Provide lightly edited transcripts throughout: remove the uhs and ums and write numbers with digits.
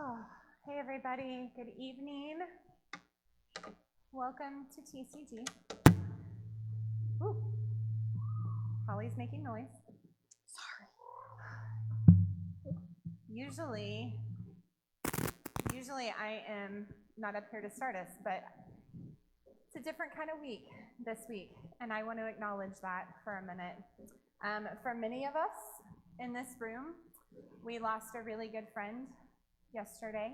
Oh, hey everybody, good evening. Welcome to TCG. Ooh, Holly's making noise. Sorry. Usually I am not up here to start us, but it's a different kind of week this week, and I want to acknowledge that for a minute. For many of us in this room, we lost a really good friend yesterday.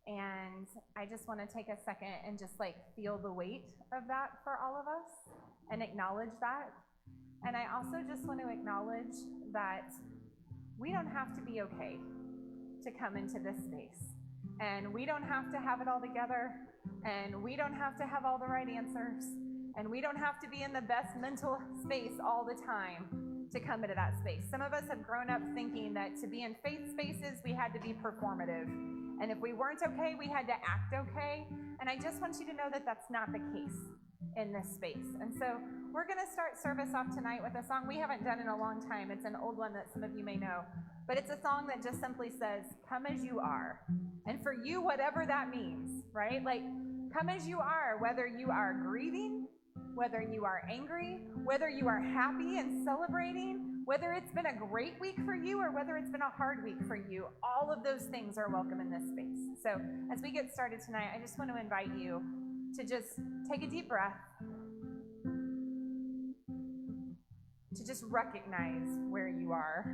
And I just want to take a second and just feel the weight of that for all of us and acknowledge that. And I also just want to acknowledge that we don't have to be okay to come into this space. And we don't have to have it all together. And we don't have to have all the right answers. And we don't have to be in the best mental space all the time to come into that space. Some of us have grown up thinking that to be in faith spaces, we had to be performative. And if we weren't okay, we had to act okay. And I just want you to know that that's not the case in this space. And so we're going to start service off tonight with a song we haven't done in a long time. It's an old one that some of you may know. But it's a song that just simply says, come as you are. And for you, whatever that means, right? Come as you are, whether you are grieving, whether you are angry, whether you are happy and celebrating, whether it's been a great week for you or whether it's been a hard week for you, all of those things are welcome in this space. So as we get started tonight, I just want to invite you to just take a deep breath, to just recognize where you are,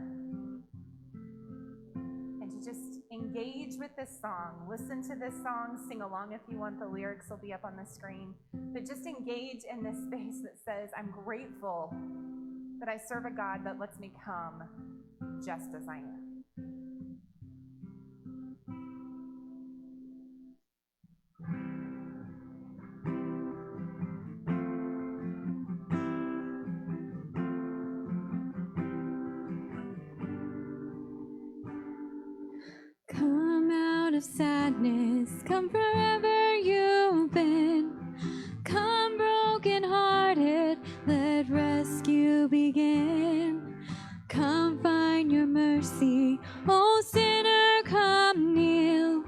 and to just engage with this song. Listen to this song, sing along if you want. The lyrics will be up on the screen. But just engage in this space that says, I'm grateful that I serve a God that lets me come just as I am. Come out of sadness, come wherever you've been. Come broken-hearted, let rescue begin. Come find your mercy, oh sinner, come kneel.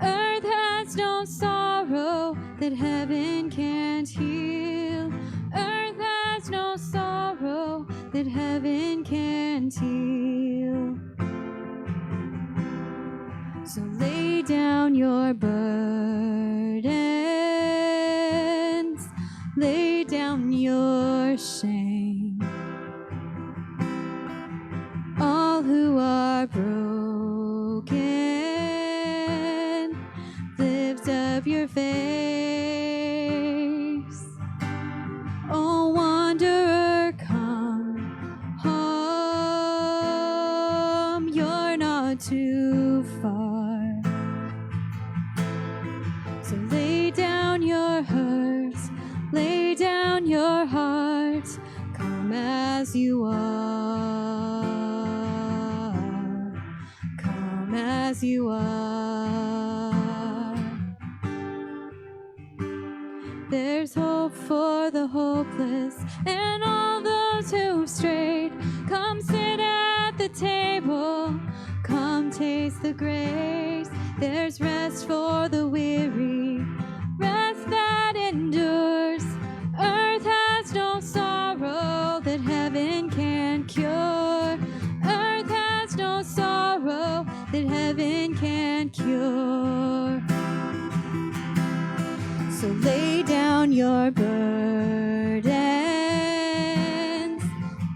Earth has no sorrow that heaven can't heal. Earth has no sorrow that heaven can't heal. So lay down your burdens, lay down your shame. All who are broken, lift up your face. Oh, wanderer, come home, you're not too far. So lay down your hurts, lay down your heart, come as you are, come as you are. There's hope for the hopeless and all those who've strayed. Come sit at the table, come taste the grace. There's rest for the weary, rest that endures. Earth has no sorrow that heaven can't cure. Earth has no sorrow that heaven can't cure. So lay down your burdens,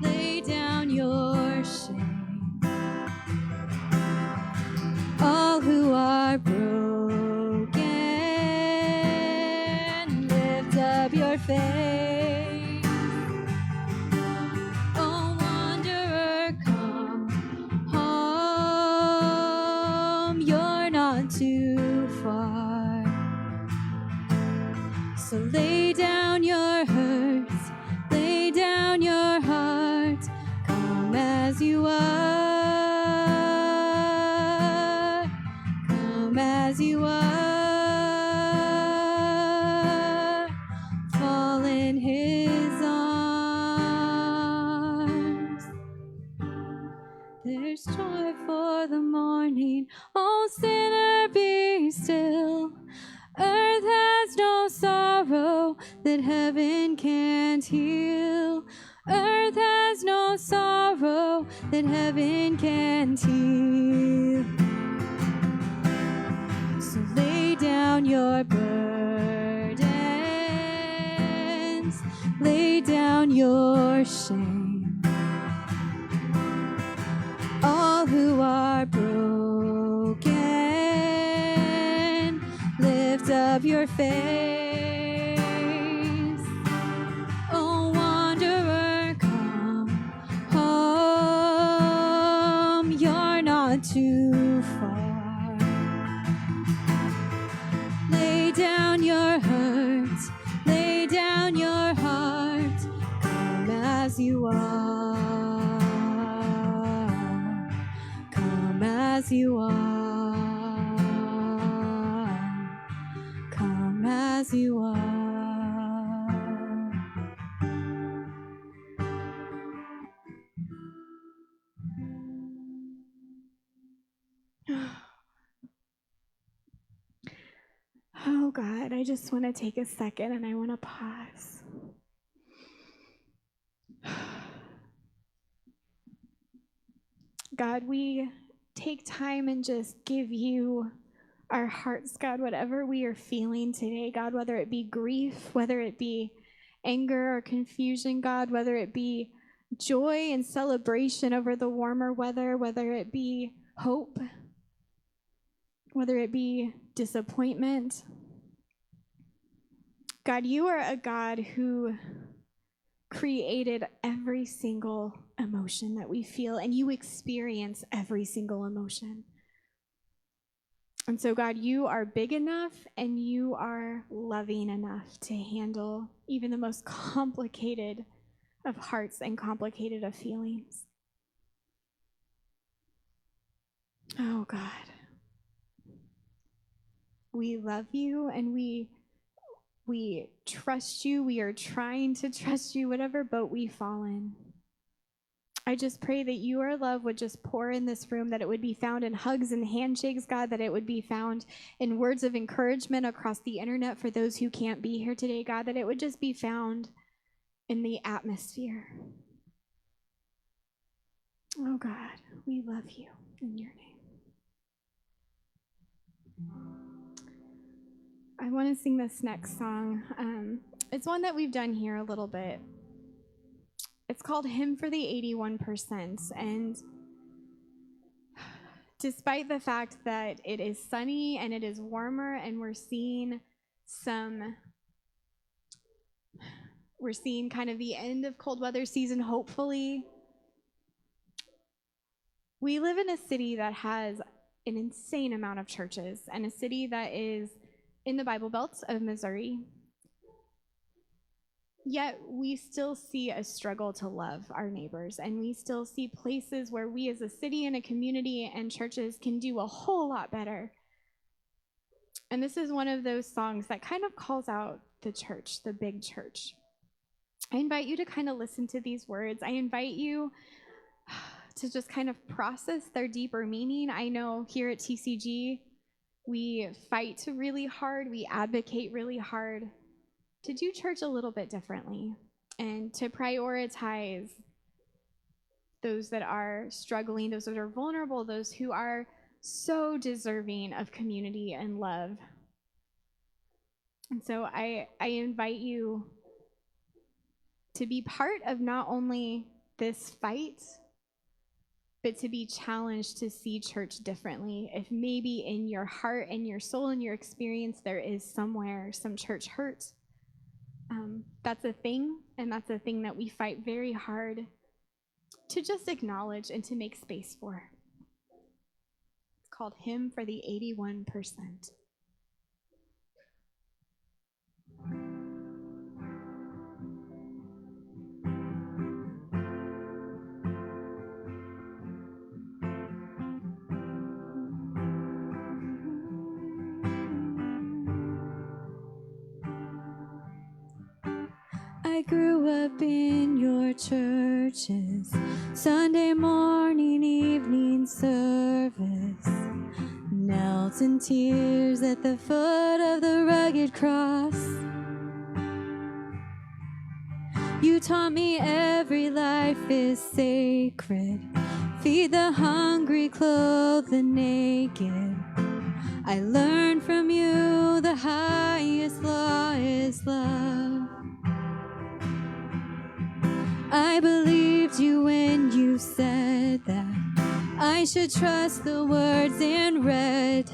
lay down your shame. All who are broken, lift up your face. Oh, wanderer, come home, you're not too far. So lay down your hurts, lay down your heart, come as you are, come as There's joy for the morning. Oh, sinner, be still. Earth has no sorrow that heaven can't heal. Earth has no sorrow that heaven can't heal. So lay down your burdens, lay down your shame. All who are broken, lift up your face. Oh, wanderer, come home. You're not too far. Lay down your hurt, lay down your heart. Come as you are. Come as you are. Come as you are. Oh God, I just want to take a second and I want to pause. God, we take time and just give you our hearts, God, whatever we are feeling today, God, whether it be grief, whether it be anger or confusion, God, whether it be joy and celebration over the warmer weather, whether it be hope, whether it be disappointment. God, you are a God who created every single emotion that we feel, and you experience every single emotion. And so, God, you are big enough and you are loving enough to handle even the most complicated of hearts and complicated of feelings. Oh, God. We love you and we trust you. We are trying to trust you, whatever boat we fall in. I just pray that your love would just pour in this room, that it would be found in hugs and handshakes, God, that it would be found in words of encouragement across the internet for those who can't be here today, God, that it would just be found in the atmosphere. Oh, God, we love you in your name. I want to sing this next song. It's one that we've done here a little bit. It's called Hymn for the 81%. And despite the fact that it is sunny and it is warmer and we're seeing kind of the end of cold weather season, hopefully, we live in a city that has an insane amount of churches and a city that is in the Bible Belt of Missouri. Yet we still see a struggle to love our neighbors, and we still see places where we as a city and a community and churches can do a whole lot better. And this is one of those songs that kind of calls out the church, the big church. I invite you to kind of listen to these words. I invite you to just kind of process their deeper meaning. I know here at TCG, we fight really hard, we advocate really hard to do church a little bit differently and to prioritize those that are struggling, those that are vulnerable, those who are so deserving of community and love. And so I invite you to be part of not only this fight, but to be challenged to see church differently. If maybe in your heart and your soul and your experience there is somewhere some church hurt, that's a thing, and that's a thing that we fight very hard to just acknowledge and to make space for. It's called Hymn for the 81%. I grew up in your churches, Sunday morning, evening service, knelt in tears at the foot of the rugged cross. You taught me every life is sacred. Feed the hungry, clothe the naked. I learned from you the highest law is love. I believed you when you said that I should trust the words in red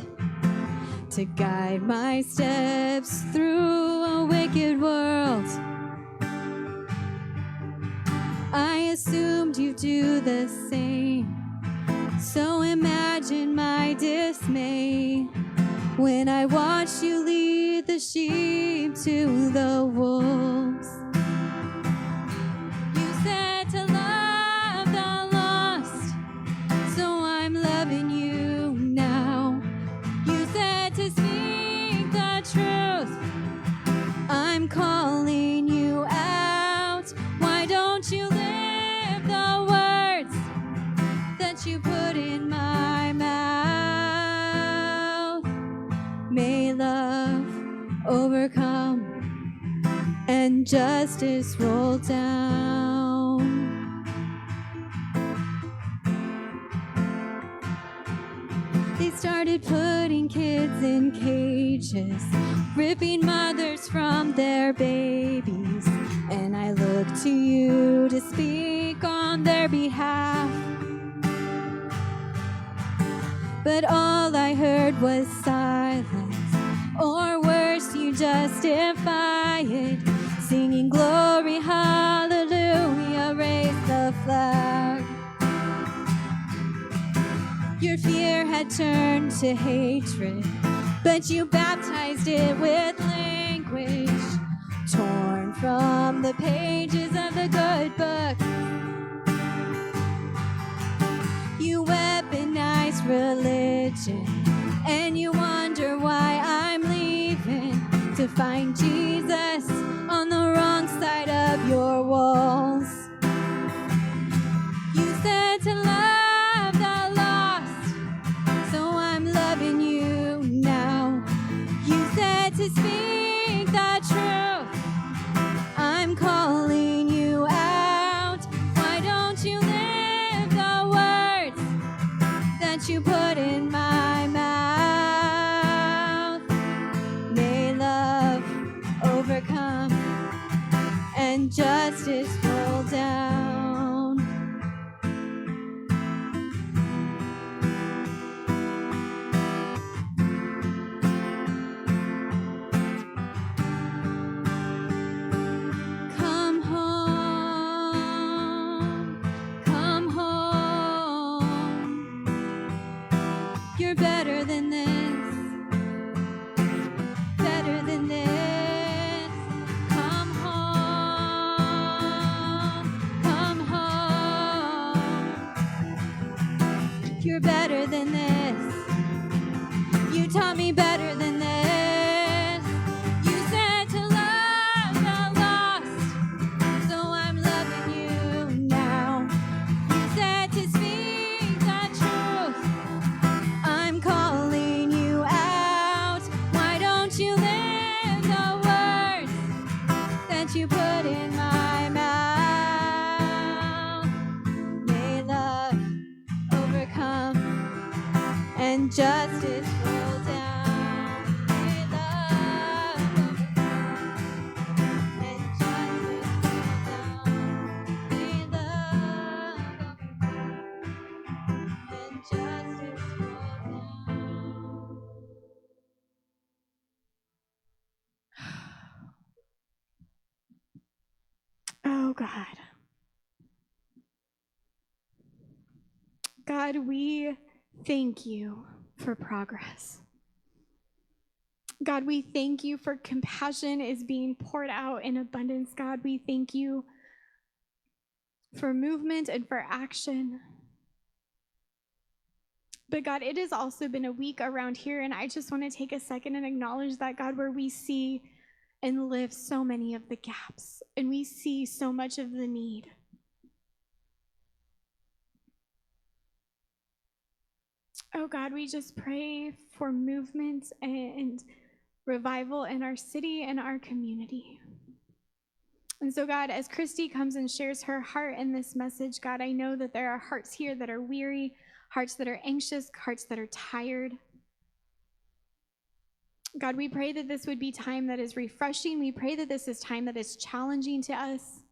to guide my steps through a wicked world. I assumed you'd do the same, so imagine my dismay when I watched you lead the sheep to the wolves. You said to love the lost, so I'm loving you now. You said to speak the truth, I'm calling you out. Why don't you live the words that you put in my mouth? May love overcome and justice roll down. They started putting kids in cages, ripping mothers from their babies, and I looked to you to speak on their behalf. But all I heard was silence, or worse, you justify it, singing glory, hallelujah, raise the flag. Your fear had turned to hatred, but you baptized it with language torn from the pages of the good book. You weaponize religion, and you wonder why I'm leaving to find Jesus on the wrong side of your walls. You said to love the lost, so I'm loving you now. You said to speak the truth, I'm calling you out. Why don't you live the words that you put in my mouth? May love overcome and justice roll down. Come home, come home. You're better than this, better than this. Come home, come home. You're better than this. You taught me better than this. You said to love the lost, so I'm loving you now. You said to speak the truth, I'm calling you out. Why don't you live the words that you put in my mouth? May love overcome and justice roll down. May love overcome and justice roll down. May love overcome and justice roll down. Oh, God. God, we thank you for progress. God, we thank you for compassion is being poured out in abundance. God, we thank you for movement and for action. But God, it has also been a week around here, and I just want to take a second and acknowledge that, God, where we see and live so many of the gaps, and we see so much of the need. Oh God, we just pray for movement and revival in our city and our community. And so, God, as Christy comes and shares her heart in this message, God, I know that there are hearts here that are weary, hearts that are anxious, hearts that are tired. God, we pray that this would be time that is refreshing. We pray that this is time that is challenging to us.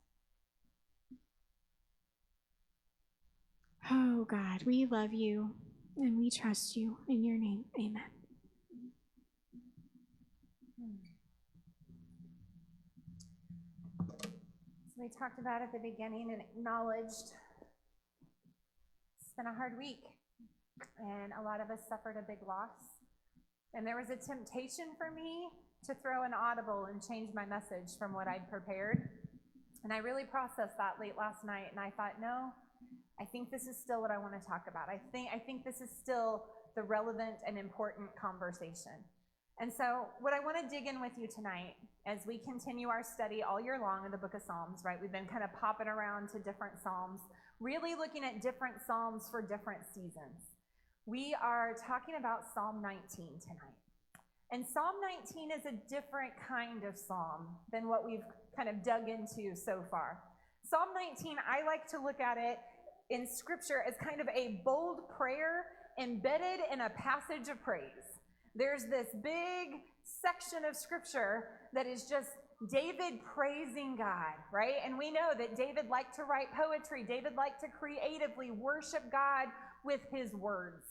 Oh, God, we love you and we trust you. In your name, amen. So we talked about at the beginning and acknowledged it's been a hard week, and a lot of us suffered a big loss. And there was a temptation for me to throw an audible and change my message from what I'd prepared. And I really processed that late last night, and I thought, no, I think this is still what I want to talk about. I think this is still the relevant and important conversation. And so what I want to dig in with you tonight as we continue our study all year long in the book of Psalms, right? We've been kind of popping around to different Psalms, really looking at different Psalms for different seasons. We are talking about Psalm 19 tonight. And Psalm 19 is a different kind of psalm than what we've kind of dug into so far. Psalm 19, I like to look at it in scripture as kind of a bold prayer embedded in a passage of praise. There's this big section of scripture that is just David praising God, right? And we know that David liked to write poetry. David liked to creatively worship God with his words.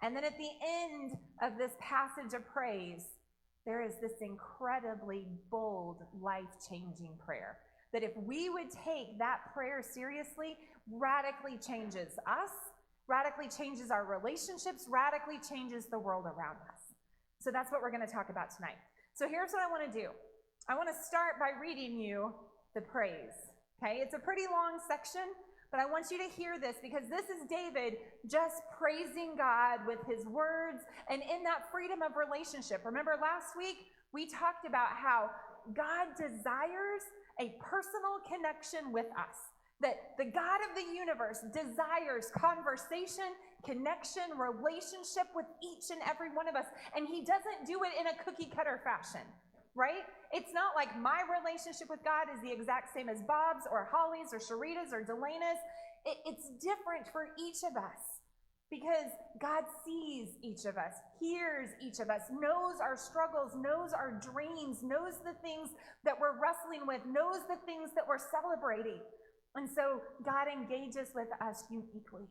And then at the end of this passage of praise, there is this incredibly bold, life-changing prayer that if we would take that prayer seriously, radically changes us, radically changes our relationships, radically changes the world around us. So that's what we're going to talk about tonight. So here's what I want to do. I want to start by reading you the praise. Okay, it's a pretty long section, but I want you to hear this because this is David just praising God with his words and in that freedom of relationship. Remember last week, we talked about how God desires a personal connection with us. That the God of the universe desires conversation, connection, relationship with each and every one of us. And he doesn't do it in a cookie cutter fashion, right? It's not like my relationship with God is the exact same as Bob's or Holly's or Sharita's or Delena's. It's different for each of us because God sees each of us, hears each of us, knows our struggles, knows our dreams, knows the things that we're wrestling with, knows the things that we're celebrating. And so God engages with us uniquely.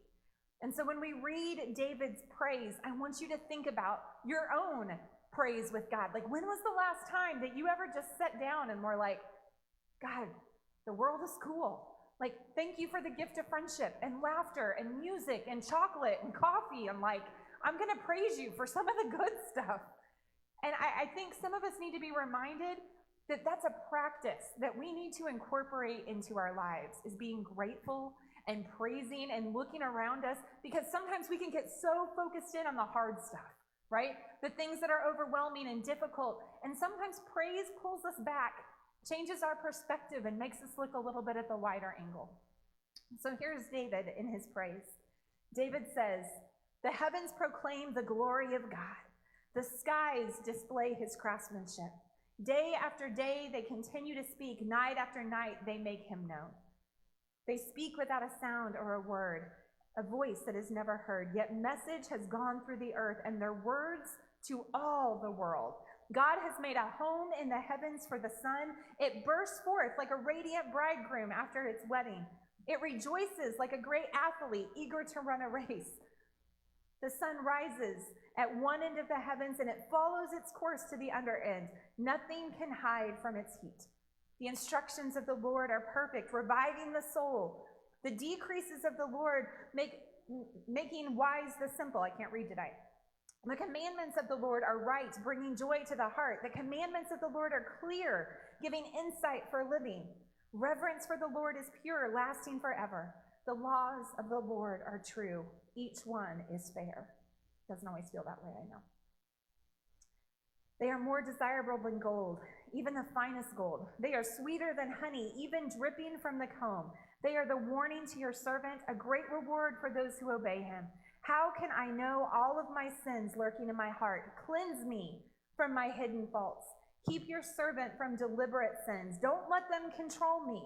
And so when we read David's praise, I want you to think about your own praise with God. Like, when was the last time that you ever just sat down and were like, God, the world is cool. Like, thank you for the gift of friendship and laughter and music and chocolate and coffee. And like, I'm going to praise you for some of the good stuff. And I think some of us need to be reminded that that's a practice that we need to incorporate into our lives, is being grateful and praising and looking around us, because sometimes we can get so focused in on the hard stuff, right? The things that are overwhelming and difficult. And sometimes praise pulls us back, changes our perspective, and makes us look a little bit at the wider angle. So here's David in his praise. David says, "The heavens proclaim the glory of God. The skies display his craftsmanship. Day after day they continue to speak. Night after night they make him known. They speak without a sound or a word, a voice that is never heard. Yet message has gone through the earth, and their words to all the world. God has made a home in the heavens for the sun. It bursts forth like a radiant bridegroom after its wedding. It rejoices like a great athlete eager to run a race. The sun rises at one end of the heavens, and it follows its course to the other end. Nothing can hide from its heat. The instructions of the Lord are perfect, reviving the soul. The decreases of the Lord making wise the simple." I can't read today. "The commandments of the Lord are right, bringing joy to the heart. The commandments of the Lord are clear, giving insight for living. Reverence for the Lord is pure, lasting forever. The laws of the Lord are true. Each one is fair." Doesn't always feel that way, I know. "They are more desirable than gold, even the finest gold. They are sweeter than honey, even dripping from the comb. They are the warning to your servant, a great reward for those who obey him. How can I know all of my sins lurking in my heart? Cleanse me from my hidden faults. Keep your servant from deliberate sins. Don't let them control me.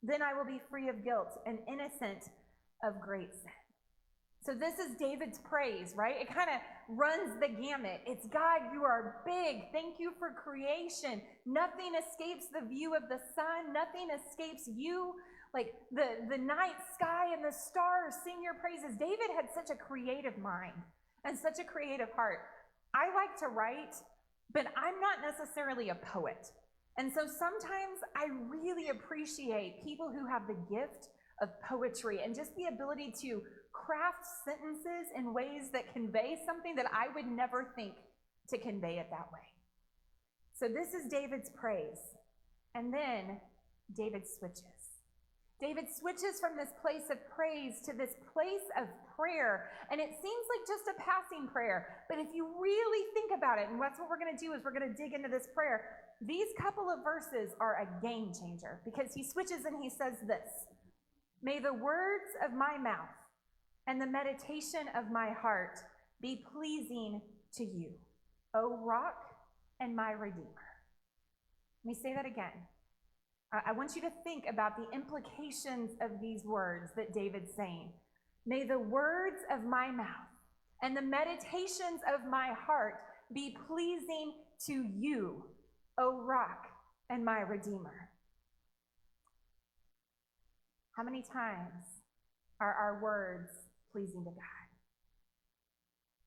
Then I will be free of guilt and innocent of great sin. So this is David's praise, right? It kind of runs the gamut. It's God, you are big. Thank you for creation. Nothing escapes the view of the sun. Nothing escapes you. Like the night sky and the stars sing your praises. David had such a creative mind and such a creative heart. I like to write, but I'm not necessarily a poet. And so sometimes I really appreciate people who have the gift of poetry and just the ability to craft sentences in ways that convey something that I would never think to convey it that way. So this is David's praise. And then David switches. David switches from this place of praise to this place of prayer. And it seems like just a passing prayer. But if you really think about it, and that's what we're going to do, is we're going to dig into this prayer. These couple of verses are a game changer, because he switches and he says this: may the words of my mouth and the meditation of my heart be pleasing to you, O rock and my redeemer. Let me say that again. I want you to think about the implications of these words that David's saying. May the words of my mouth and the meditations of my heart be pleasing to you, O rock and my redeemer. How many times are our words pleasing to God?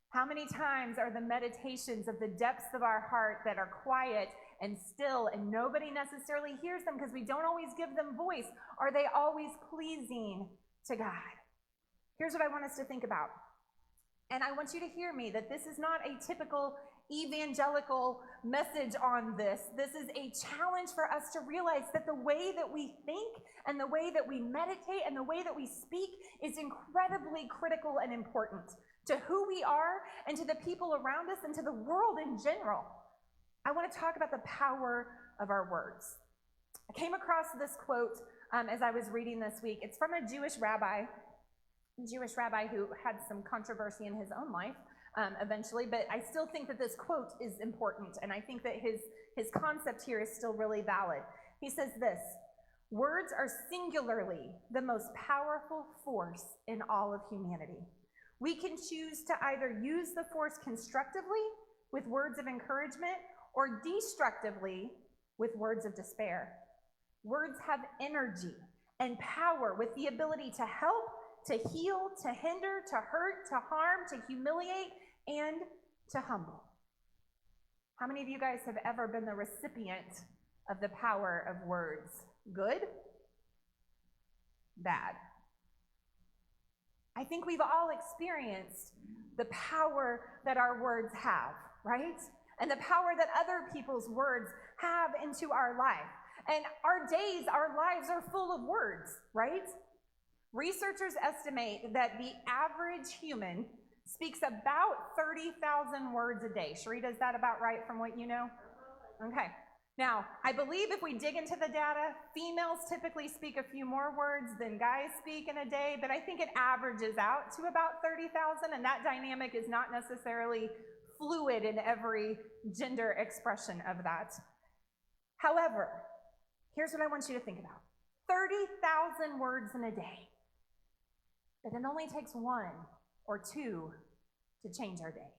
How many times are the meditations of the depths of our heart that are quiet and still and nobody necessarily hears them because we don't always give them voice, are they always pleasing to God? Here's what I want us to think about. And I want you to hear me, that this is not a typical evangelical message on this. This is a challenge for us to realize that the way that we think and the way that we meditate and the way that we speak is incredibly critical and important to who we are and to the people around us and to the world in general. I want to talk about the power of our words. I came across this quote as I was reading this week. It's from a Jewish rabbi who had some controversy in his own life eventually, but I still think that this quote is important, and I think that his concept here is still really valid. He says this: words are singularly the most powerful force in all of humanity. We can choose to either use the force constructively with words of encouragement or destructively with words of despair. Words have energy and power with the ability to help, to heal, to hinder, to hurt, to harm, to humiliate, and to humble. How many of you guys have ever been the recipient of the power of words? Good? Bad? I think we've all experienced the power that our words have, right? And the power that other people's words have into our life. And our days, our lives are full of words, right? Researchers estimate that the average human speaks about 30,000 words a day. Sherita, is that about right from what you know? Okay. Now, I believe if we dig into the data, females typically speak a few more words than guys speak in a day, but I think it averages out to about 30,000, and that dynamic is not necessarily fluid in every gender expression of that. However, here's what I want you to think about. 30,000 words in a day. But it only takes one or two to change our day,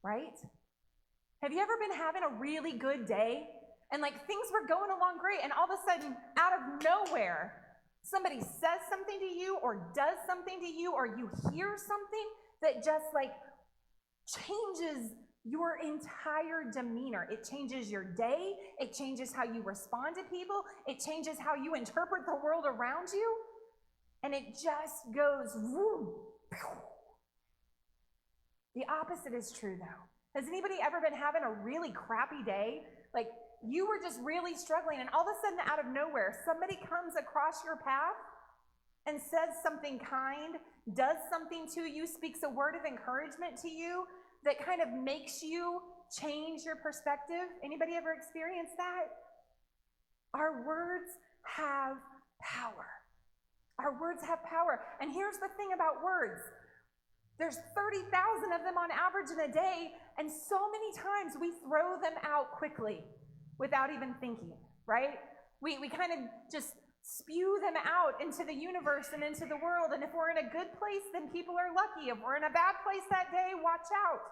right? Have you ever been having a really good day and like things were going along great, and all of a sudden, out of nowhere, somebody says something to you or does something to you, or you hear something that just like changes your entire demeanor. It changes your day. It changes how you respond to people. It changes how you interpret the world around you. And it just goes, woo, pew. The opposite is true though. Has anybody ever been having a really crappy day? Like you were just really struggling, and all of a sudden out of nowhere, somebody comes across your path and says something kind, does something to you, speaks a word of encouragement to you that kind of makes you change your perspective. Anybody ever experienced that? Our words have power. Our words have power. And here's the thing about words. There's 30,000 of them on average in a day, and so many times we throw them out quickly without even thinking, right? We kind of just spew them out into the universe and into the world, and if we're in a good place, then people are lucky. If we're in a bad place that day, watch out.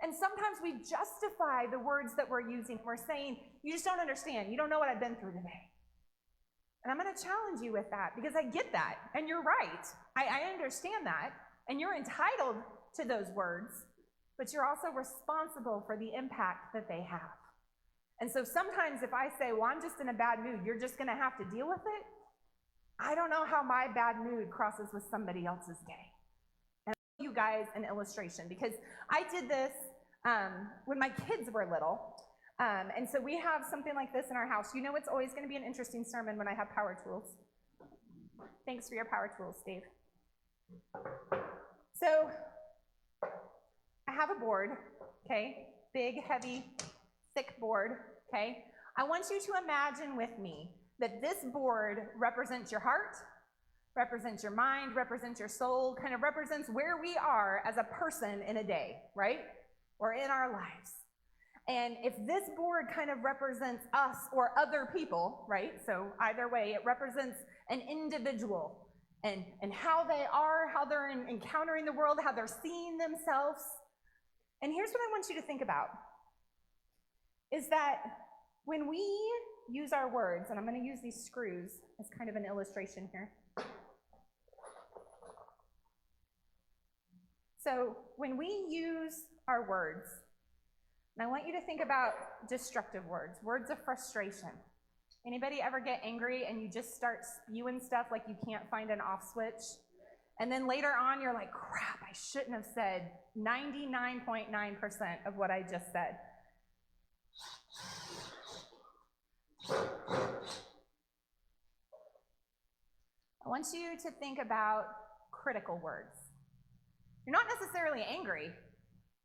And sometimes we justify the words that we're using. We're saying, you just don't understand. You don't know what I've been through today. And I'm going to challenge you with that, because I get that, and you're right. I understand that, and you're entitled to those words, but you're also responsible for the impact that they have. And so sometimes if I say, well, I'm just in a bad mood, you're just going to have to deal with it, I don't know how my bad mood crosses with somebody else's day. And I'll give you guys an illustration, because I did this when my kids were little. And so we have something like this in our house. You know it's always going to be an interesting sermon when I have power tools. Thanks for your power tools, Steve. So I have a board, okay? Big, heavy, thick board, okay? I want you to imagine with me that this board represents your heart, represents your mind, represents your soul, kind of represents where we are as a person in a day, right? Or in our lives. And if this board kind of represents us or other people, right? So either way, it represents an individual and how they are, how they're encountering the world, how they're seeing themselves. And here's what I want you to think about, is that when we use our words, and I'm going to use these screws as kind of an illustration here. So when we use our words, and I want you to think about destructive words, words of frustration. Anybody ever get angry and you just start spewing stuff like you can't find an off switch? And then later on you're like, crap, I shouldn't have said 99.9% of what I just said. I want you to think about critical words. You're not necessarily angry.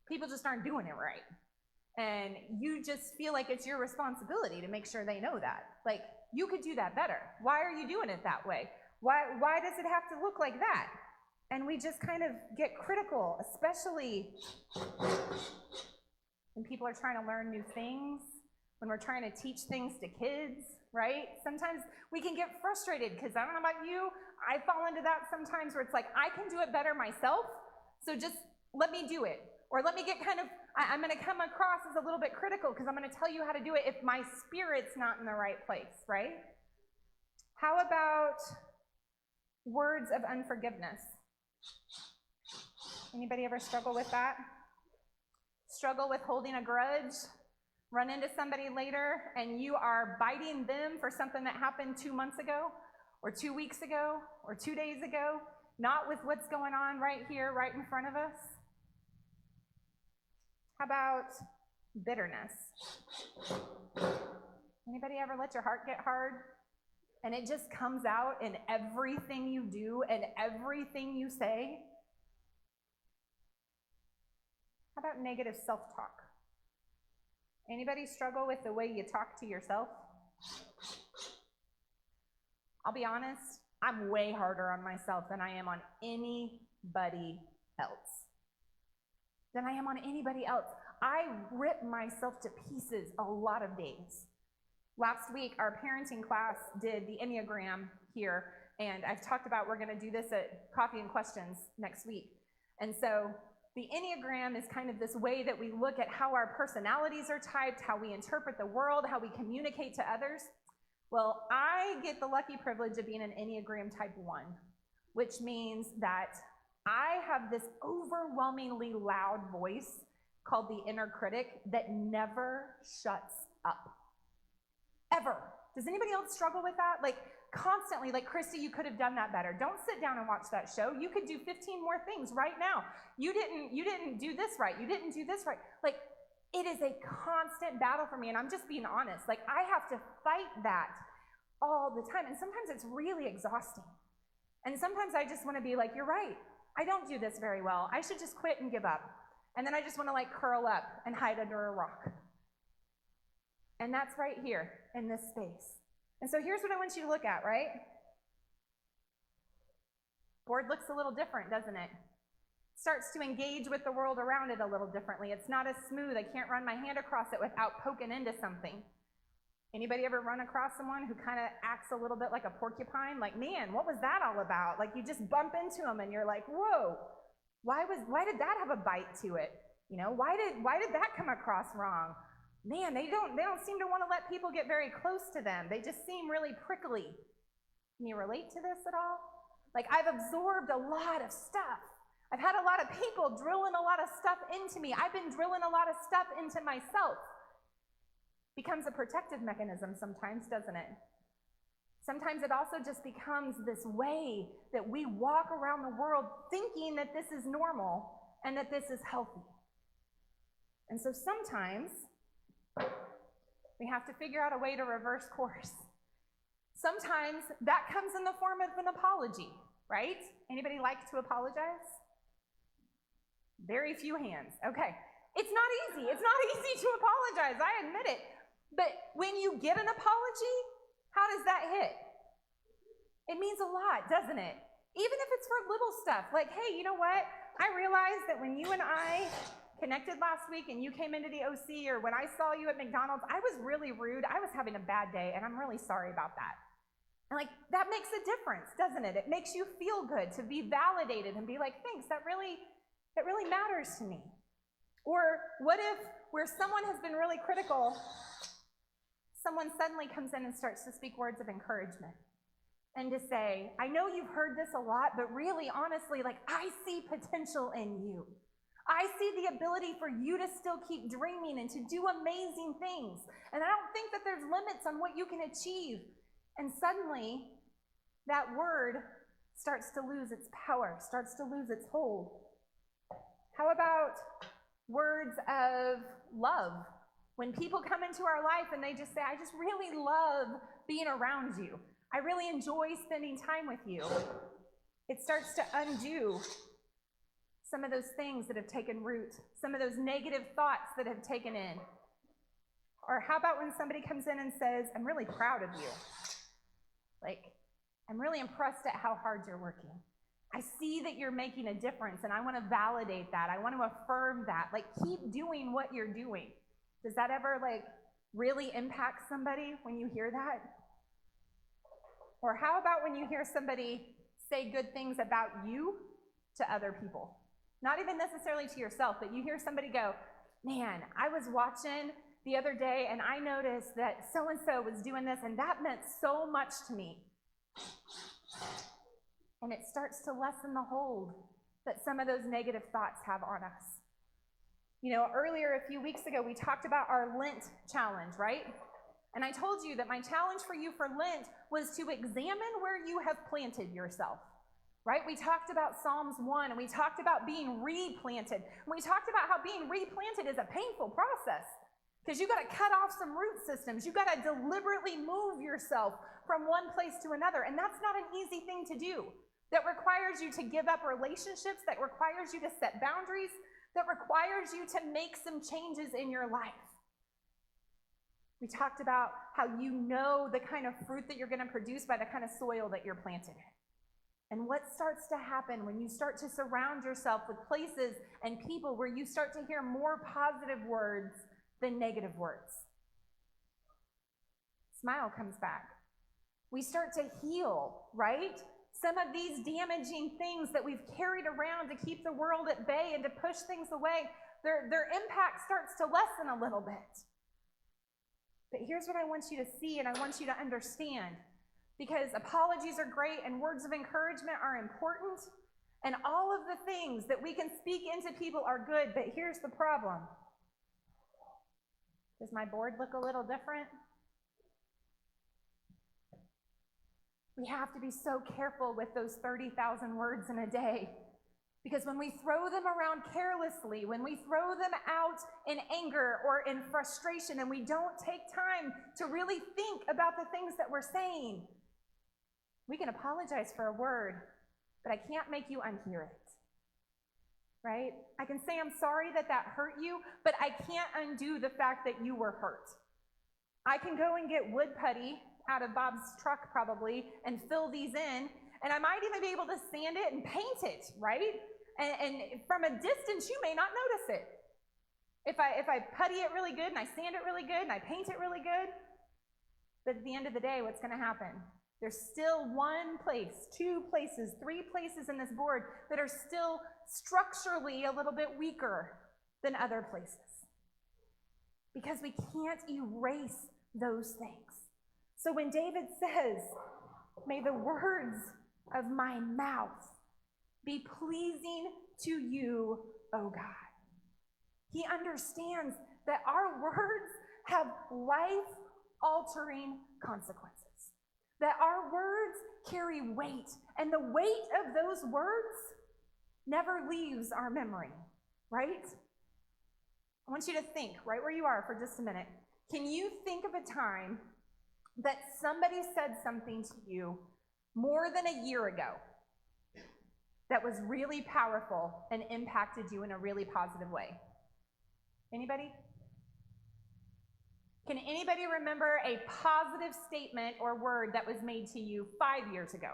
People just aren't doing it right. And you just feel like it's your responsibility to make sure they know that. Like, you could do that better. Why are you doing it that way? Why does it have to look like that? And we just kind of get critical, especially when people are trying to learn new things, when we're trying to teach things to kids, right? Sometimes we can get frustrated because I don't know about you, I fall into that sometimes where it's like, I can do it better myself, so just let me do it. Or let me get kind of, I'm going to come across as a little bit critical because I'm going to tell you how to do it if my spirit's not in the right place, right? How about words of unforgiveness? Anybody ever struggle with that? Struggle with holding a grudge? Run into somebody later and you are biting them for something that happened 2 months ago, or 2 weeks ago, or 2 days ago, not with what's going on right here, right in front of us? How about bitterness? Anybody ever let your heart get hard and it just comes out in everything you do and everything you say? How about negative self-talk? Anybody struggle with the way you talk to yourself? I'll be honest, I'm way harder on myself than I am on anybody else. I rip myself to pieces a lot of days. Last week, our parenting class did the Enneagram here, and I've talked about we're going to do this at Coffee and Questions next week. And so the Enneagram is kind of this way that we look at how our personalities are typed, how we interpret the world, how we communicate to others. Well, I get the lucky privilege of being an Enneagram type 1, which means that I have this overwhelmingly loud voice called the inner critic that never shuts up. Ever. Does anybody else struggle with that? Like, constantly, like, Christy, you could have done that better. Don't sit down and watch that show. You could do 15 more things right now. You didn't do this right. You didn't do this right. Like, it is a constant battle for me, and I'm just being honest. Like, I have to fight that all the time, and sometimes it's really exhausting. And sometimes I just want to be like, you're right. I don't do this very well. I should just quit and give up. And then I just want to like curl up and hide under a rock. And that's right here in this space. And so here's what I want you to look at, right? Board looks a little different, doesn't it? starts to engage with the world around it a little differently. It's not as smooth. I can't run my hand across it without poking into something. Anybody ever run across someone who kind of acts a little bit like a porcupine? Like, man, what was that all about? Like, you just bump into them and you're like, whoa, why did that have a bite to it? You know, why did that come across wrong? Man, they don't seem to want to let people get very close to them. They just seem really prickly. Can you relate to this at all? Like, I've absorbed a lot of stuff. I've had a lot of people drilling a lot of stuff into me. I've been drilling a lot of stuff into myself. Becomes a protective mechanism sometimes, doesn't it? Sometimes it also just becomes this way that we walk around the world thinking that this is normal and that this is healthy. And so sometimes we have to figure out a way to reverse course. Sometimes that comes in the form of an apology, right? Anybody like to apologize? Very few hands. Okay. It's not easy. It's not easy to apologize. I admit it. But when you get an apology, how does that hit? It means a lot, doesn't it? Even if it's for little stuff, like, hey, you know what? I realized that when you and I connected last week and you came into the OC, or when I saw you at McDonald's, I was really rude. I was having a bad day, and I'm really sorry about that. And like, that makes a difference, doesn't it? It makes you feel good to be validated and be like, thanks, that really matters to me. Or what if, where someone has been really critical, someone suddenly comes in and starts to speak words of encouragement and to say, I know you've heard this a lot, but really, honestly, like, I see potential in you. I see the ability for you to still keep dreaming and to do amazing things. And I don't think that there's limits on what you can achieve. And suddenly, that word starts to lose its power, starts to lose its hold. How about words of love? When people come into our life and they just say, I just really love being around you. I really enjoy spending time with you. It starts to undo some of those things that have taken root, some of those negative thoughts that have taken in. Or how about when somebody comes in and says, I'm really proud of you. Like, I'm really impressed at how hard you're working. I see that you're making a difference, and I want to validate that. I want to affirm that. Like, keep doing what you're doing. Does that ever, like, really impact somebody when you hear that? Or how about when you hear somebody say good things about you to other people? Not even necessarily to yourself, but you hear somebody go, man, I was watching the other day and I noticed that so-and-so was doing this and that meant so much to me. And it starts to lessen the hold that some of those negative thoughts have on us. You know, earlier, a few weeks ago, we talked about our Lent challenge, right? And I told you that my challenge for you for Lent was to examine where you have planted yourself, right? We talked about Psalms 1, and we talked about being replanted. And we talked about how being replanted is a painful process because you got to cut off some root systems. You got to deliberately move yourself from one place to another, and that's not an easy thing to do. That requires you to give up relationships, that requires you to set boundaries, that requires you to make some changes in your life. We talked about how you know the kind of fruit that you're going to produce by the kind of soil that you're planted in. And what starts to happen when you start to surround yourself with places and people where you start to hear more positive words than negative words? Smile comes back. We start to heal, right? Some of these damaging things that we've carried around to keep the world at bay and to push things away, their impact starts to lessen a little bit. But here's what I want you to see and I want you to understand, because apologies are great and words of encouragement are important, and all of the things that we can speak into people are good, but here's the problem. Does my board look a little different? We have to be so careful with those 30,000 words in a day, because when we throw them around carelessly, when we throw them out in anger or in frustration, and we don't take time to really think about the things that we're saying, we can apologize for a word, but I can't make you unhear it, right? I can say I'm sorry that that hurt you, but I can't undo the fact that you were hurt. I can go and get wood putty out of Bob's truck probably and fill these in, and I might even be able to sand it and paint it, right? and from a distance, you may not notice it. If I putty it really good and I sand it really good and I paint it really good, but at the end of the day, what's going to happen? There's still one place, two places, three places in this board that are still structurally a little bit weaker than other places, because we can't erase those things. So when David says, may the words of my mouth be pleasing to you, O God, he understands that our words have life-altering consequences, that our words carry weight, and the weight of those words never leaves our memory, right? I want you to think right where you are for just a minute. Can you think of a time that somebody said something to you more than a year ago that was really powerful and impacted you in a really positive way? Anybody? Can anybody remember a positive statement or word that was made to you 5 years ago?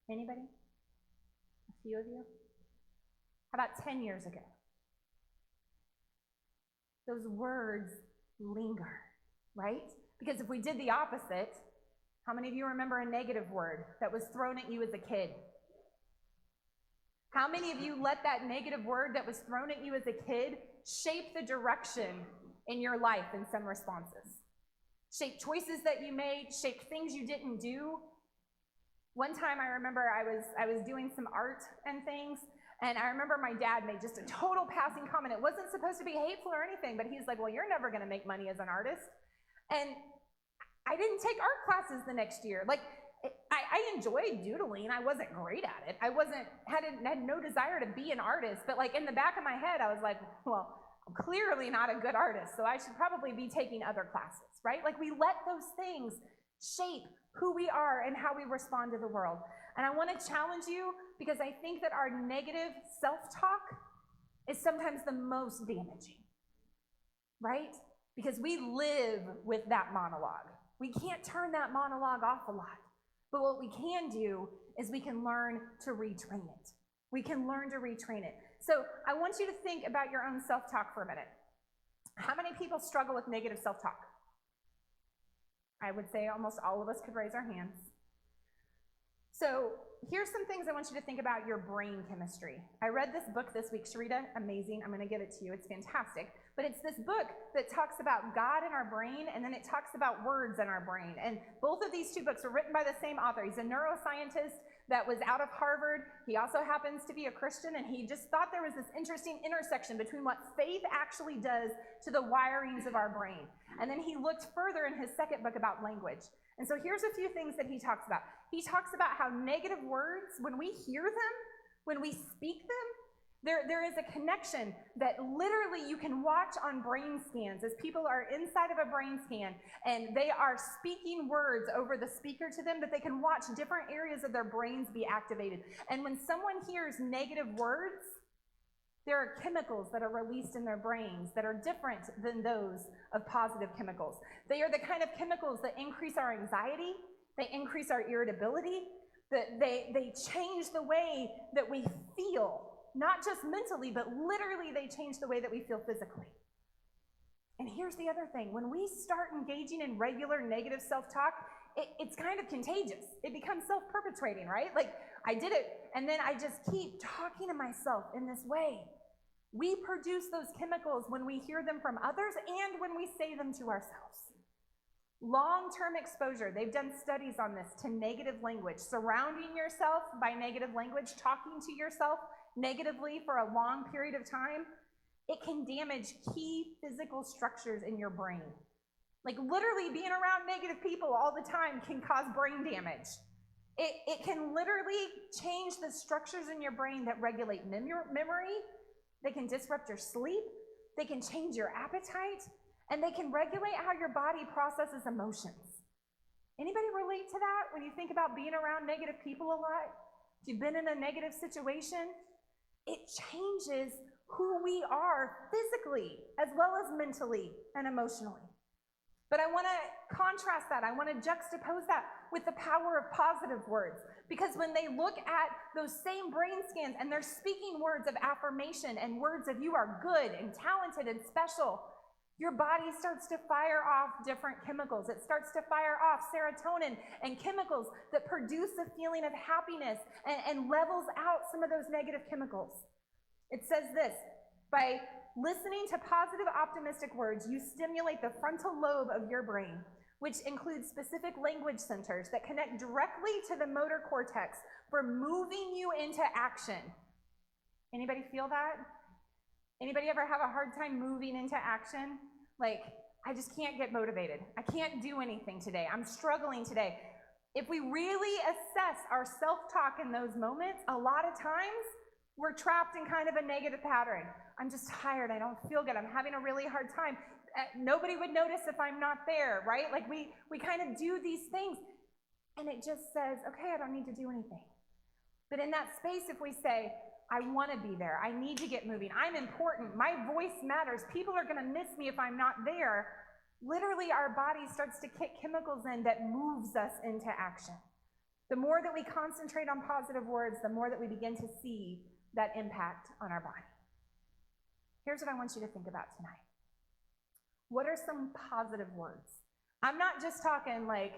Anybody? A few of you? How about 10 years ago? Those words linger, right? Because if we did the opposite, how many of you remember a negative word that was thrown at you as a kid? How many of you let that negative word that was thrown at you as a kid shape the direction in your life in some responses? Shape choices that you made, shape things you didn't do. One time I remember I was doing some art and things, and I remember my dad made just a total passing comment. It wasn't supposed to be hateful or anything, but he's like, well, you're never gonna make money as an artist. And I didn't take art classes the next year. Like, I enjoyed doodling. I wasn't great at it. I had no desire to be an artist, but like in the back of my head, I was like, well, I'm clearly not a good artist, so I should probably be taking other classes, right? Like, we let those things shape who we are and how we respond to the world. And I want to challenge you, because I think that our negative self-talk is sometimes the most damaging, right? Because we live with that monologue. We can't turn that monologue off a lot. But what we can do is we can learn to retrain it. We can learn to retrain it. So I want you to think about your own self-talk for a minute. How many people struggle with negative self-talk? I would say almost all of us could raise our hands. So here's some things I want you to think about your brain chemistry. I read this book this week, Sharita, amazing. I'm going to give it to you. It's fantastic. But it's this book that talks about God in our brain, and then it talks about words in our brain. And both of these two books were written by the same author. He's a neuroscientist that was out of Harvard. He also happens to be a Christian, and he just thought there was this interesting intersection between what faith actually does to the wirings of our brain. And then he looked further in his second book about language. And so here's a few things that he talks about. He talks about how negative words, when we hear them, when we speak them, there is a connection that literally you can watch on brain scans as people are inside of a brain scan and they are speaking words over the speaker to them, that they can watch different areas of their brains be activated. And when someone hears negative words, there are chemicals that are released in their brains that are different than those of positive chemicals. They are the kind of chemicals that increase our anxiety, they increase our irritability, that they change the way that we feel. Not just mentally, but literally they change the way that we feel physically. And here's the other thing. When we start engaging in regular negative self-talk, it's kind of contagious. It becomes self-perpetuating, right? Like, I did it, and then I just keep talking to myself in this way. We produce those chemicals when we hear them from others and when we say them to ourselves. Long-term exposure, they've done studies on this, to negative language. Surrounding yourself by negative language, talking to yourself negatively for a long period of time, it can damage key physical structures in your brain. Like, literally being around negative people all the time can cause brain damage. It can literally change the structures in your brain that regulate memory. They can disrupt your sleep. They can change your appetite. And they can regulate how your body processes emotions. Anybody relate to that when you think about being around negative people a lot? If you've been in a negative situation, it changes who we are physically as well as mentally and emotionally. But I want to contrast that. I want to juxtapose that with the power of positive words. Because when they look at those same brain scans and they're speaking words of affirmation and words of you are good and talented and special, your body starts to fire off different chemicals. It starts to fire off serotonin and chemicals that produce a feeling of happiness and levels out some of those negative chemicals. It says this, by listening to positive, optimistic words, you stimulate the frontal lobe of your brain, which includes specific language centers that connect directly to the motor cortex for moving you into action. Anybody feel that? Anybody ever have a hard time moving into action? Like, I just can't get motivated. I can't do anything today. I'm struggling today. If we really assess our self-talk in those moments, a lot of times we're trapped in kind of a negative pattern. I'm just tired. I don't feel good. I'm having a really hard time. Nobody would notice if I'm not there, right? Like we kind of do these things and it just says, okay, I don't need to do anything. But in that space, if we say, I want to be there, I need to get moving, I'm important, my voice matters, people are going to miss me if I'm not there, literally our body starts to kick chemicals in that moves us into action. The more that we concentrate on positive words, the more that we begin to see that impact on our body. Here's what I want you to think about tonight. What are some positive words? I'm not just talking like,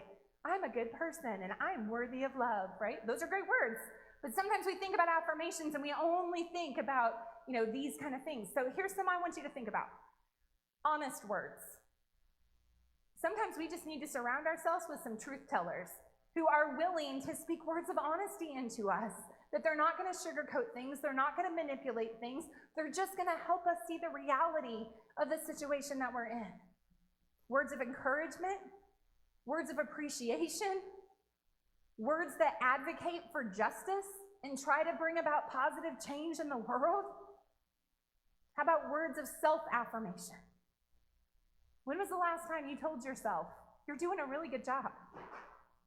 I'm a good person and I'm worthy of love, right? Those are great words. But sometimes we think about affirmations and we only think about, these kind of things. So here's some I want you to think about. Honest words. Sometimes we just need to surround ourselves with some truth tellers who are willing to speak words of honesty into us, that they're not going to sugarcoat things, they're not going to manipulate things, they're just going to help us see the reality of the situation that we're in. Words of encouragement, words of appreciation, words that advocate for justice and try to bring about positive change in the world. How about words of self-affirmation? When was the last time you told yourself, you're doing a really good job?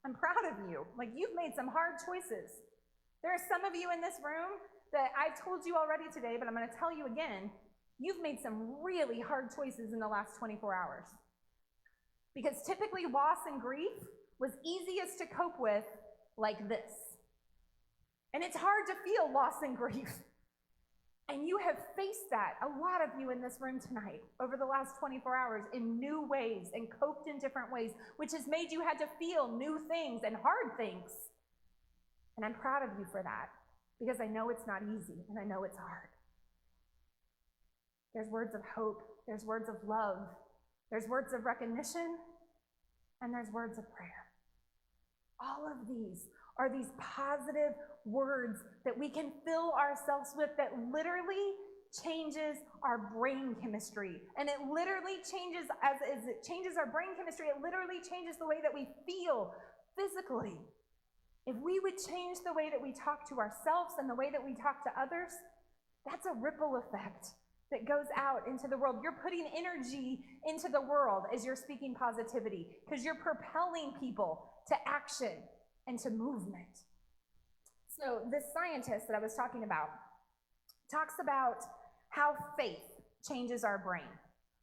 I'm proud of you. Like, you've made some hard choices. There are some of you in this room that I've told you already today, but I'm going to tell you again, you've made some really hard choices in the last 24 hours. Because typically loss and grief was easiest to cope with like this. And it's hard to feel loss and grief. And you have faced that, a lot of you in this room tonight, over the last 24 hours in new ways and coped in different ways, which has made you had to feel new things and hard things. And I'm proud of you for that, because I know it's not easy and I know it's hard. There's words of hope, there's words of love, there's words of recognition, and there's words of prayer. All of these are these positive words that we can fill ourselves with that literally changes our brain chemistry. And it literally changes, as it changes our brain chemistry, it literally changes the way that we feel physically. If we would change the way that we talk to ourselves and the way that we talk to others, that's a ripple effect that goes out into the world. You're putting energy into the world as you're speaking positivity, because you're propelling people to action and to movement. So this scientist that I was talking about talks about how faith changes our brain,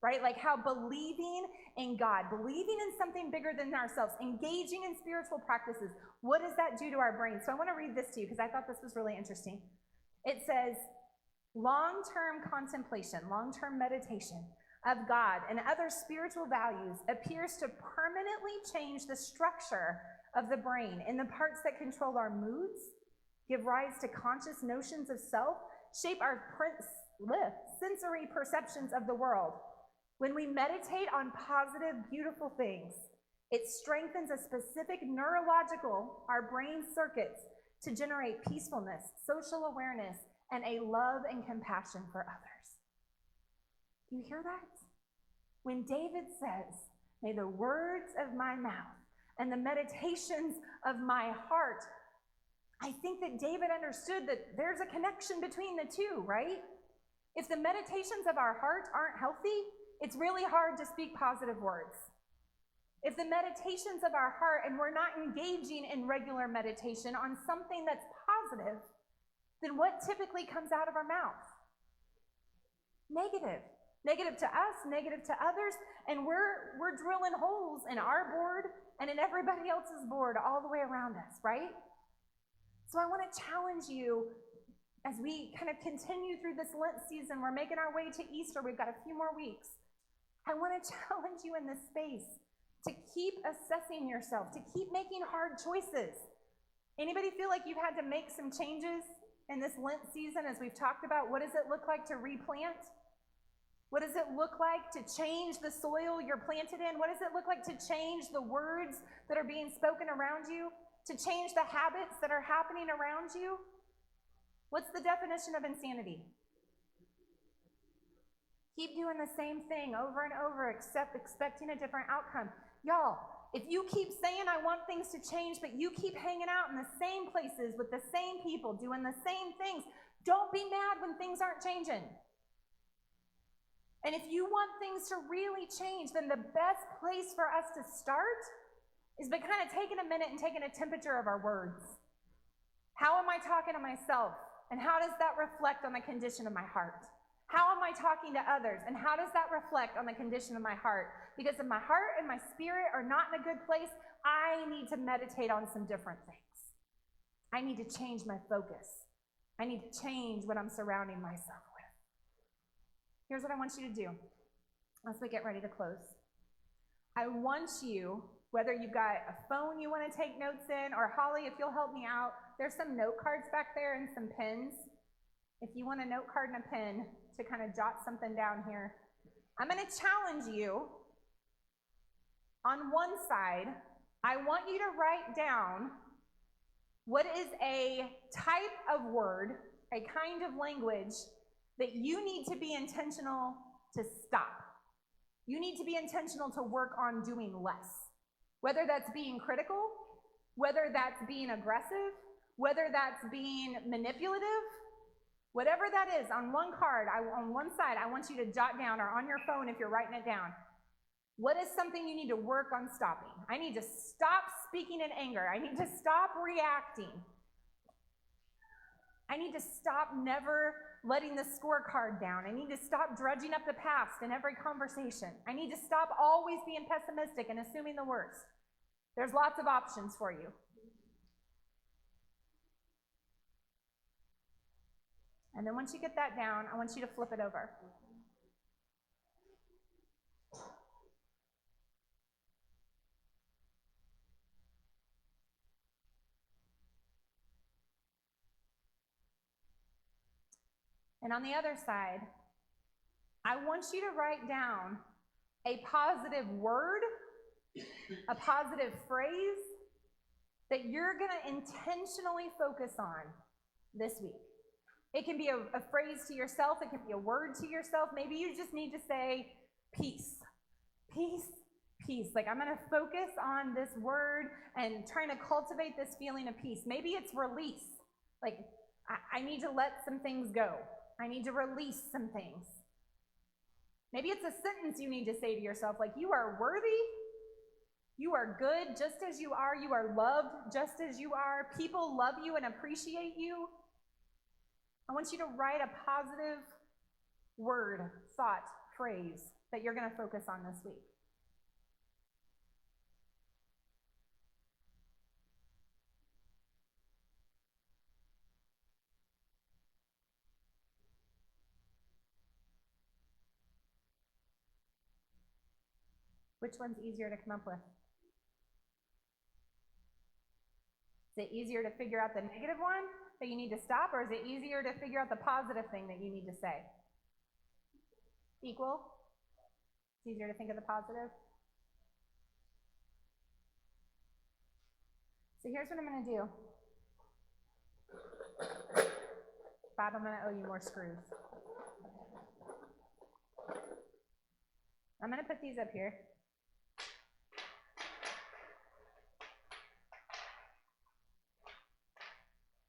right? Like how believing in God, believing in something bigger than ourselves, engaging in spiritual practices, what does that do to our brain? So I want to read this to you because I thought this was really interesting. It says, long-term contemplation, long-term meditation of God and other spiritual values appears to permanently change the structure of the brain in the parts that control our moods, give rise to conscious notions of self, shape our sensory perceptions of the world. When we meditate on positive, beautiful things, it strengthens a specific neurological, our brain circuits, to generate peacefulness, social awareness, and a love and compassion for others. Do you hear that? When David says, may the words of my mouth and the meditations of my heart, I think that David understood that there's a connection between the two, right? If the meditations of our heart aren't healthy, it's really hard to speak positive words. If the meditations of our heart, and we're not engaging in regular meditation on something that's positive, then what typically comes out of our mouth? Negative. Negative to us, negative to others, and we're drilling holes in our board and in everybody else's board all the way around us, right? So I want to challenge you as we kind of continue through this Lent season. We're making our way to Easter. We've got a few more weeks. I want to challenge you in this space to keep assessing yourself, to keep making hard choices. Anybody feel like you've had to make some changes in this Lent season as we've talked about? What does it look like to replant? What does it look like to change the soil you're planted in? What does it look like to change the words that are being spoken around you? To change the habits that are happening around you? What's the definition of insanity? Keep doing the same thing over and over, expecting a different outcome. Y'all, if you keep saying, I want things to change, but you keep hanging out in the same places with the same people, doing the same things, don't be mad when things aren't changing. And if you want things to really change, then the best place for us to start is by kind of taking a minute and taking a temperature of our words. How am I talking to myself? And how does that reflect on the condition of my heart? How am I talking to others? And how does that reflect on the condition of my heart? Because if my heart and my spirit are not in a good place, I need to meditate on some different things. I need to change my focus. I need to change what I'm surrounding myself with. Here's what I want you to do as we get ready to close. I want you, whether you've got a phone you want to take notes in, or Holly, if you'll help me out, there's some note cards back there and some pens. If you want a note card and a pen to kind of jot something down here, I'm going to challenge you. On one side, I want you to write down what is a type of word, a kind of language that you need to be intentional to stop. You need to be intentional to work on doing less. Whether that's being critical, whether that's being aggressive, whether that's being manipulative, whatever that is, on one card, on one side, I want you to jot down, or on your phone if you're writing it down, what is something you need to work on stopping? I need to stop speaking in anger. I need to stop reacting. I need to stop never letting the scorecard down. I need to stop drudging up the past in every conversation. I need to stop always being pessimistic and assuming the worst. There's lots of options for you. And then once you get that down, I want you to flip it over. And on the other side, I want you to write down a positive word, a positive phrase that you're going to intentionally focus on this week. It can be a phrase to yourself. It can be a word to yourself. Maybe you just need to say peace, peace, peace. Like, I'm going to focus on this word and trying to cultivate this feeling of peace. Maybe it's release. Like, I need to let some things go. I need to release some things. Maybe it's a sentence you need to say to yourself, like, you are worthy, you are good just as you are loved just as you are, people love you and appreciate you. I want you to write a positive word, thought, phrase that you're going to focus on this week. Which one's easier to come up with? Is it easier to figure out the negative one that you need to stop, or is it easier to figure out the positive thing that you need to say? Equal? It's easier to think of the positive? So here's what I'm going to do. Bob, I'm going to owe you more screws. I'm going to put these up here.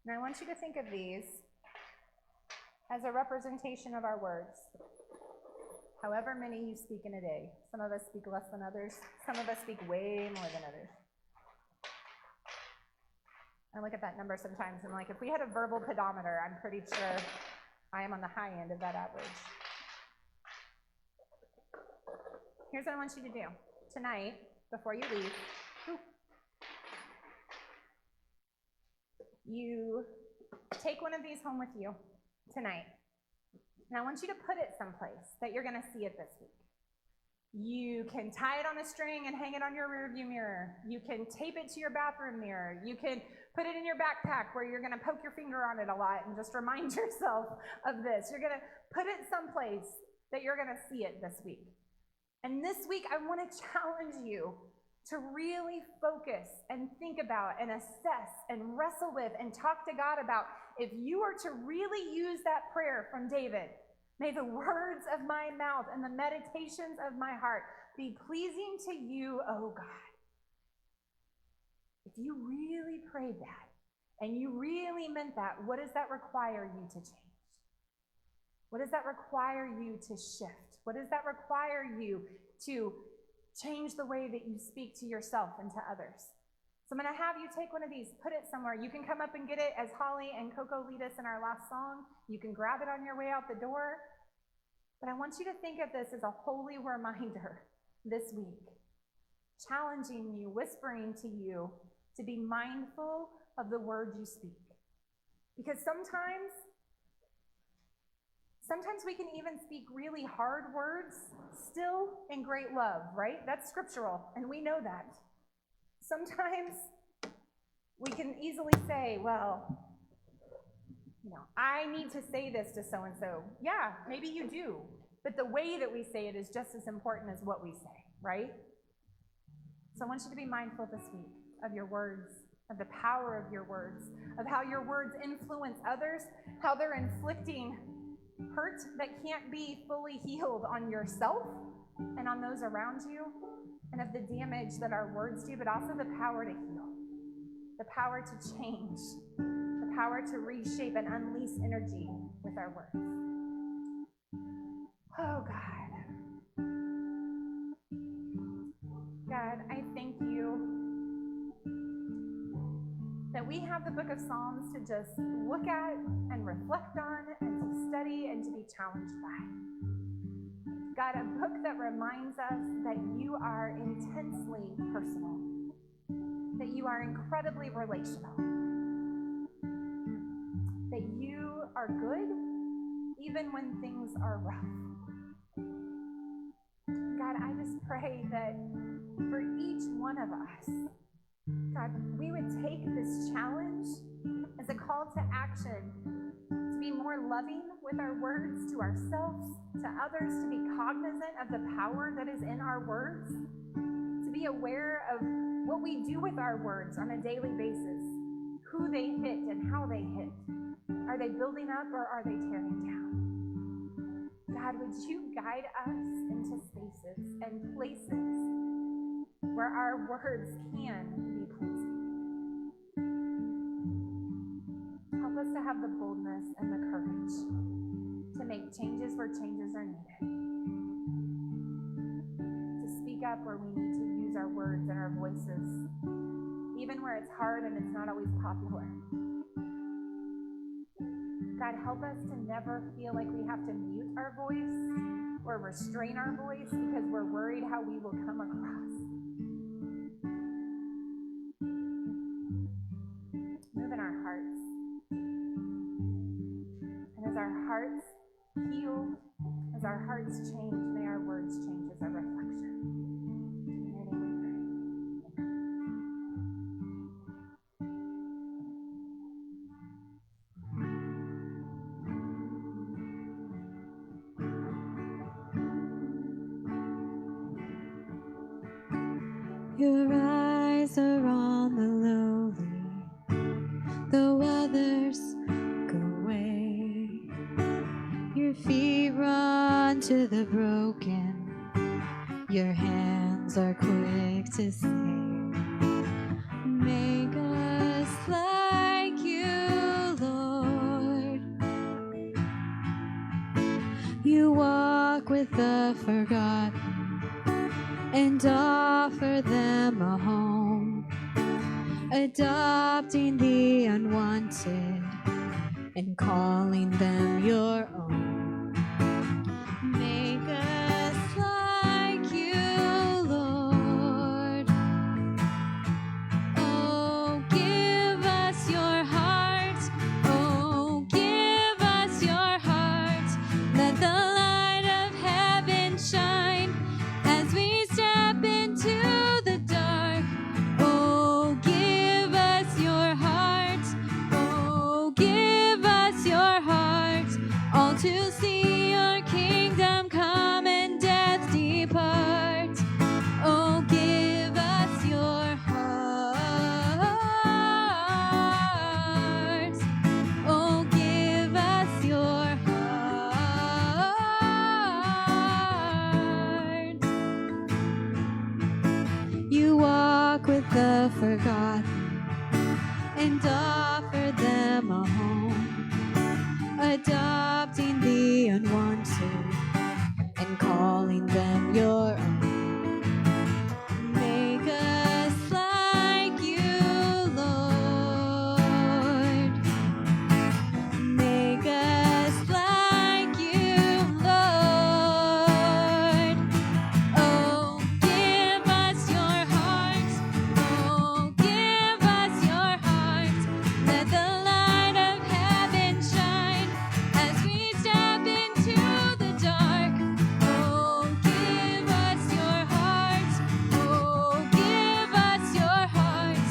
And I want you to think of these as a representation of our words. However many you speak in a day. Some of us speak less than others. Some of us speak way more than others. I look at that number sometimes and like, if we had a verbal pedometer, I'm pretty sure I am on the high end of that average. Here's what I want you to do. Tonight, before you leave, you take one of these home with you tonight. And I want you to put it someplace that you're going to see it this week. You can tie it on a string and hang it on your rearview mirror. You can tape it to your bathroom mirror. You can put it in your backpack where you're going to poke your finger on it a lot and just remind yourself of this. You're going to put it someplace that you're going to see it this week. And this week, I want to challenge you to really focus and think about and assess and wrestle with and talk to God about if you are to really use that prayer from David, may the words of my mouth and the meditations of my heart be pleasing to you, O God. If you really prayed that and you really meant that, what does that require you to change? What does that require you to shift? What does that require you to change the way that you speak to yourself and to others? So I'm going to have you take one of these, put it somewhere. You can come up and get it as Holly and Coco lead us in our last song. You can grab it on your way out the door. But I want you to think of this as a holy reminder this week, challenging you, whispering to you to be mindful of the words you speak. Because sometimes we can even speak really hard words still in great love, right? That's scriptural, and we know that. Sometimes we can easily say, well, I need to say this to so-and-so. Yeah, maybe you do, but the way that we say it is just as important as what we say, right? So I want you to be mindful this week of your words, of the power of your words, of how your words influence others, how they're inflicting hurt that can't be fully healed on yourself and on those around you, and of the damage that our words do, but also the power to heal, the power to change, the power to reshape and unleash energy with our words. Oh, God. God, I thank you that we have the book of Psalms to just look at and reflect on and to study and to be challenged by. God, a book that reminds us that you are intensely personal, that you are incredibly relational, that you are good even when things are rough. God, I just pray that for each one of us, God, we would take this challenge as a call to action to be more loving with our words to ourselves, to others, to be cognizant of the power that is in our words, to be aware of what we do with our words on a daily basis, who they hit and how they hit. Are they building up or are they tearing down? God, would you guide us into spaces and places where our words can be pleasing? Help us to have the boldness and the courage to make changes where changes are needed, to speak up where we need to use our words and our voices, even where it's hard and it's not always popular. God, help us to never feel like we have to mute our voice or restrain our voice because we're worried how we will come across. Move in our hearts. And as our hearts heal, as our hearts change, may our words change as a reflection. In your name we pray. Your eyes are on the lowly, though others go away. Your feet run to the broken, your hands are quick to save. Make us like you, Lord. You walk with the forgotten and offer them a home, adopting the unwanted and calling them your own. Make us like you, Lord. Oh, give us your heart. to see your kingdom come and death depart. Oh, give us your hearts. Oh, give us your hearts. You walk with the forgotten and offer them a home, adopting the unwanted and calling them your own. Make us like you, Lord. Make us like you, Lord. Oh, give us your heart. Oh, give us your heart. Let the light of heaven shine as we step into the dark. Oh, give us your heart. Oh, give us your heart.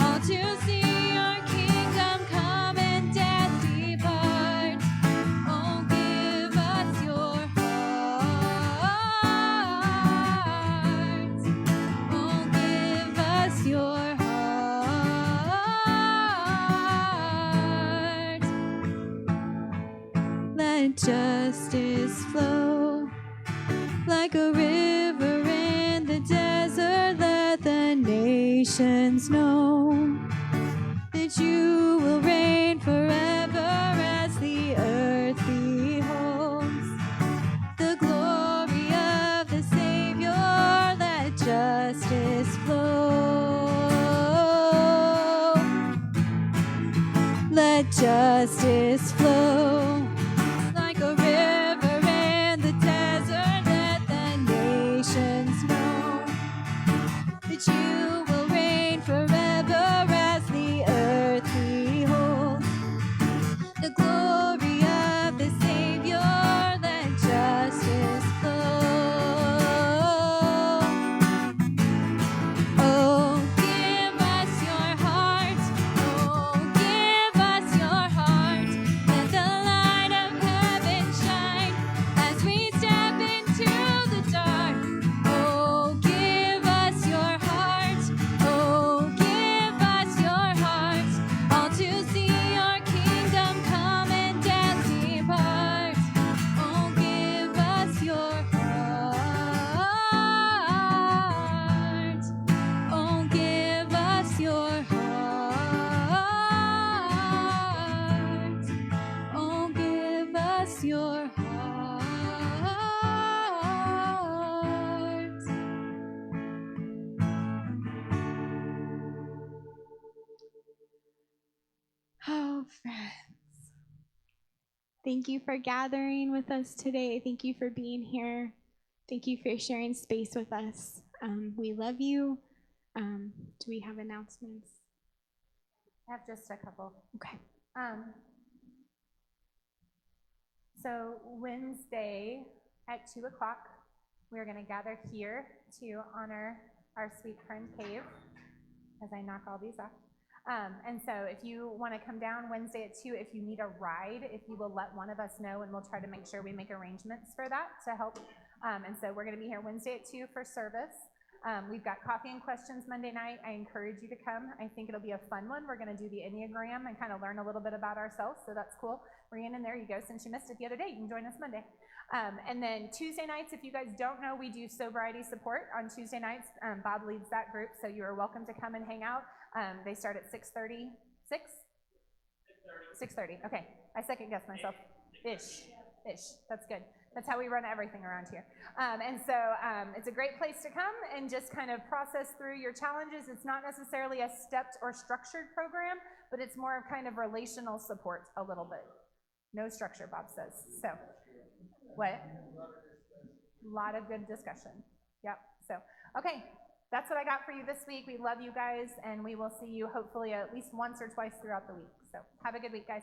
All to see your kingdom come and death depart. Oh, give us your heart. Oh, give us your heart. Let justice flow like a river in the desert. Let the nations know that you will reign forever as the earth beholds the glory of the Savior. Let justice flow. Let justice flow like a river in the desert. Let the nations know that you will reign forever as the earth beholds the glory of the Savior. Let justice flow. Oh, give us your heart. Oh, give us your heart. Let the light of heaven shine as we step into the dark. Oh, give us your heart. Oh, give us your heart. All to see your kingdom come and death depart. Oh, give us your heart. Oh, give us your heart. Oh, give us your heart. Oh, friends. Thank you for gathering with us today. Thank you for being here. Thank you for sharing space with us. We love you. Do we have announcements? I have just a couple. Okay. So Wednesday at 2 o'clock, we're going to gather here to honor our sweet friend Cave as I knock all these off. And so if you want to come down Wednesday at 2, if you need a ride, if you will let one of us know, and we'll try to make sure we make arrangements for that to help. And so we're going to be here Wednesday at 2 for service. We've got coffee and questions Monday night. I encourage you to come. I think it'll be a fun one. We're going to do the Enneagram and kind of learn a little bit about ourselves, so that's cool. Rhiannon, there you go. Since you missed it the other day, you can join us Monday. And then Tuesday nights, if you guys don't know, we do sobriety support on Tuesday nights. Bob leads that group, so you are welcome to come and hang out. They start at 6:30. 6:30. Okay, I second guessed myself. Ish. That's good. That's how we run everything around here. And so it's a great place to come and just kind of process through your challenges. It's not necessarily a stepped or structured program, but it's more of kind of relational support a little bit. No structure, Bob says. So, what? A lot of good discussion. yep. So, okay, that's what I got for you this week. We love you guys, and we will see you hopefully at least once or twice throughout the week. So have a good week, guys.